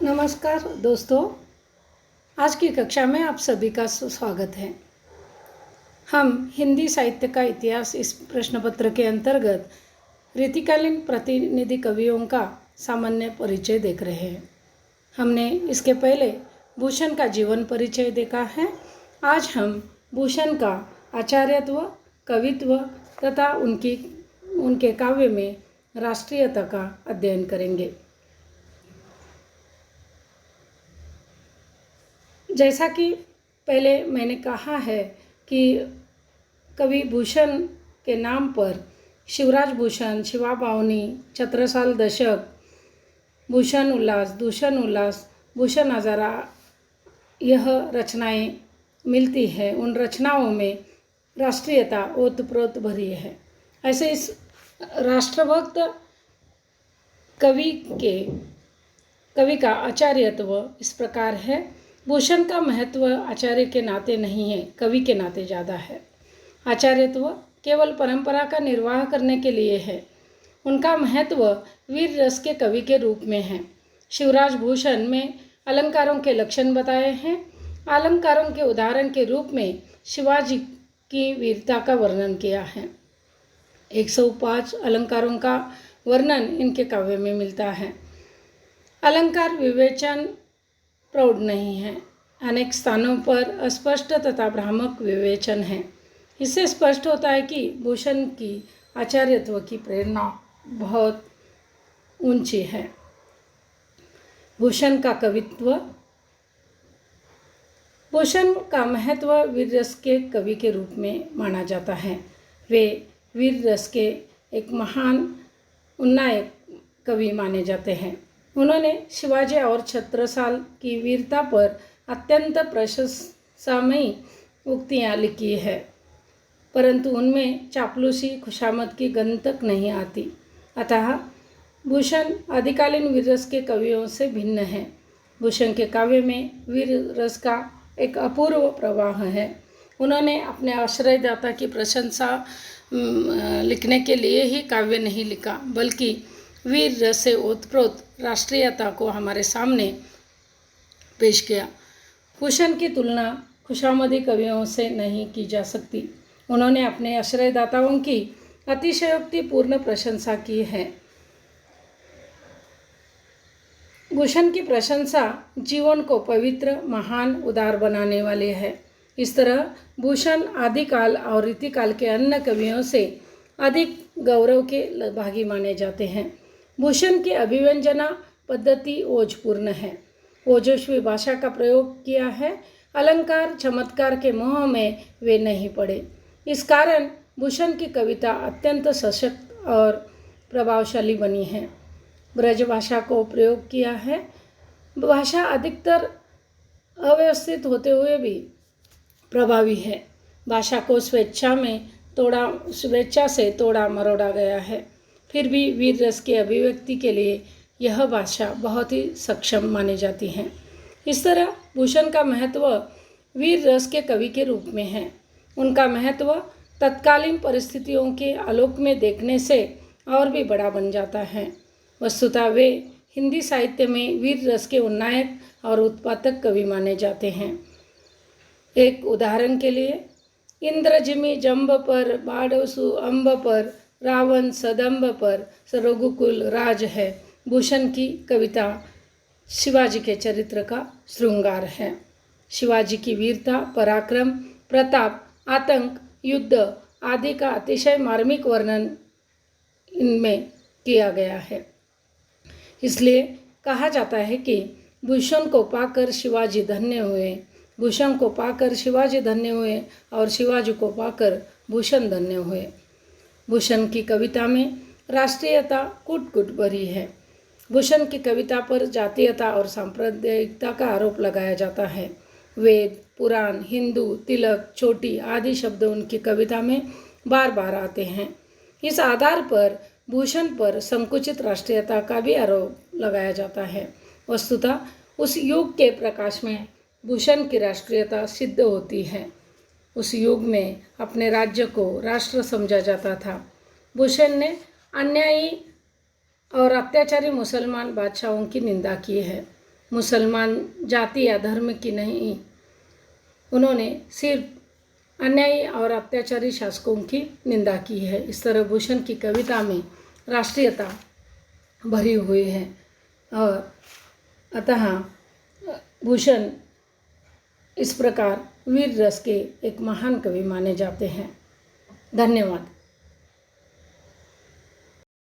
नमस्कार दोस्तों, आज की कक्षा में आप सभी का स्वागत है। हम हिंदी साहित्य का इतिहास इस प्रश्न पत्र के अंतर्गत रीतिकालीन प्रतिनिधि कवियों का सामान्य परिचय देख रहे हैं। हमने इसके पहले भूषण का जीवन परिचय देखा है। आज हम भूषण का आचार्यत्व, कवित्व तथा उनके काव्य में राष्ट्रीयता का अध्ययन करेंगे। जैसा कि पहले मैंने कहा है कि कवि भूषण के नाम पर शिवराज भूषण, शिवा बावनी, छत्रसाल दशक, भूषण उल्लास, दूषण उल्लास, भूषण हजारा यह रचनाएं मिलती है। उन रचनाओं में राष्ट्रीयता ओतप्रोत भरी है। ऐसे इस राष्ट्रभक्त कवि का आचार्यत्व इस प्रकार है। भूषण का महत्व आचार्य के नाते नहीं है, कवि के नाते ज़्यादा है। आचार्यत्व केवल परंपरा का निर्वाह करने के लिए है। उनका महत्व वीर रस के कवि के रूप में है। शिवराज भूषण में अलंकारों के लक्षण बताए हैं। अलंकारों के उदाहरण के रूप में शिवाजी की वीरता का वर्णन किया है। 105 अलंकारों का वर्णन इनके काव्य में मिलता है। अलंकार विवेचन प्रौढ़ नहीं है। अनेक स्थानों पर अस्पष्ट तथा भ्रामक विवेचन है। इससे स्पष्ट होता है कि भूषण की आचार्यत्व की प्रेरणा बहुत ऊंची है। भूषण का कवित्व। भूषण का महत्व वीर रस के कवि के रूप में माना जाता है। वे वीर रस के एक महान उन्नायक कवि माने जाते हैं। उन्होंने शिवाजी और छत्रसाल की वीरता पर अत्यंत प्रशंसामयी उक्तियाँ लिखी है, परंतु उनमें चापलूसी, खुशामद की गंध तक नहीं आती। अतः भूषण आदिकालीन वीर रस के कवियों से भिन्न है। भूषण के काव्य में वीर रस का एक अपूर्व प्रवाह है। उन्होंने अपने आश्रयदाता की प्रशंसा लिखने के लिए ही काव्य नहीं लिखा, बल्कि वीर रस से ओतप्रोत राष्ट्रीयता को हमारे सामने पेश किया। भूषण की तुलना खुशामदी कवियों से नहीं की जा सकती। उन्होंने अपने आश्रयदाताओं की अतिशयोक्तिपूर्ण प्रशंसा की है। भूषण की प्रशंसा जीवन को पवित्र, महान, उदार बनाने वाली है। इस तरह भूषण आदिकाल और रीतिकाल के अन्य कवियों से अधिक गौरव के भागी माने जाते हैं। भूषण की अभिव्यंजना पद्धति ओजपूर्ण है। ओजस्वी भाषा का प्रयोग किया है। अलंकार, चमत्कार के मोह में वे नहीं पड़े। इस कारण भूषण की कविता अत्यंत सशक्त और प्रभावशाली बनी है। ब्रज भाषा को प्रयोग किया है। भाषा अधिकतर अव्यवस्थित होते हुए भी प्रभावी है। भाषा को स्वेच्छा से तोड़ा मरोड़ा गया है। फिर भी वीर रस की अभिव्यक्ति के लिए यह भाषा बहुत ही सक्षम मानी जाती है। इस तरह भूषण का महत्व वीर रस के कवि के रूप में है। उनका महत्व तत्कालीन परिस्थितियों के आलोक में देखने से और भी बड़ा बन जाता है। वस्तुतः वे हिंदी साहित्य में वीर रस के उन्नायक और उत्पादक कवि माने जाते हैं। एक उदाहरण के लिए, इंद्र जिमि जंब पर, बाड़सु अंब पर, रावण सदंब पर, रघुकुल राज है। भूषण की कविता शिवाजी के चरित्र का श्रृंगार है। शिवाजी की वीरता, पराक्रम, प्रताप, आतंक, युद्ध आदि का अतिशय मार्मिक वर्णन इनमें किया गया है। इसलिए कहा जाता है कि भूषण को पाकर शिवाजी धन्य हुए। भूषण को पाकर शिवाजी धन्य हुए और शिवाजी को पाकर भूषण धन्य हुए। भूषण की कविता में राष्ट्रीयता कुट-कुट भरी है। भूषण की कविता पर जातीयता और सांप्रदायिकता का आरोप लगाया जाता है। वेद, पुराण, हिंदू, तिलक, छोटी आदि शब्द उनकी कविता में बार बार आते हैं। इस आधार पर भूषण पर संकुचित राष्ट्रीयता का भी आरोप लगाया जाता है। वस्तुतः उस युग के प्रकाश में भूषण की राष्ट्रीयता सिद्ध होती है। उस युग में अपने राज्य को राष्ट्र समझा जाता था। भूषण ने अन्यायी और अत्याचारी मुसलमान बादशाहों की निंदा की है। मुसलमान जाति या धर्म की नहीं, उन्होंने सिर्फ अन्यायी और अत्याचारी शासकों की निंदा की है। इस तरह भूषण की कविता में राष्ट्रीयता भरी हुई है और अतः भूषण इस प्रकार वीर रस के एक महान कवि माने जाते हैं। धन्यवाद।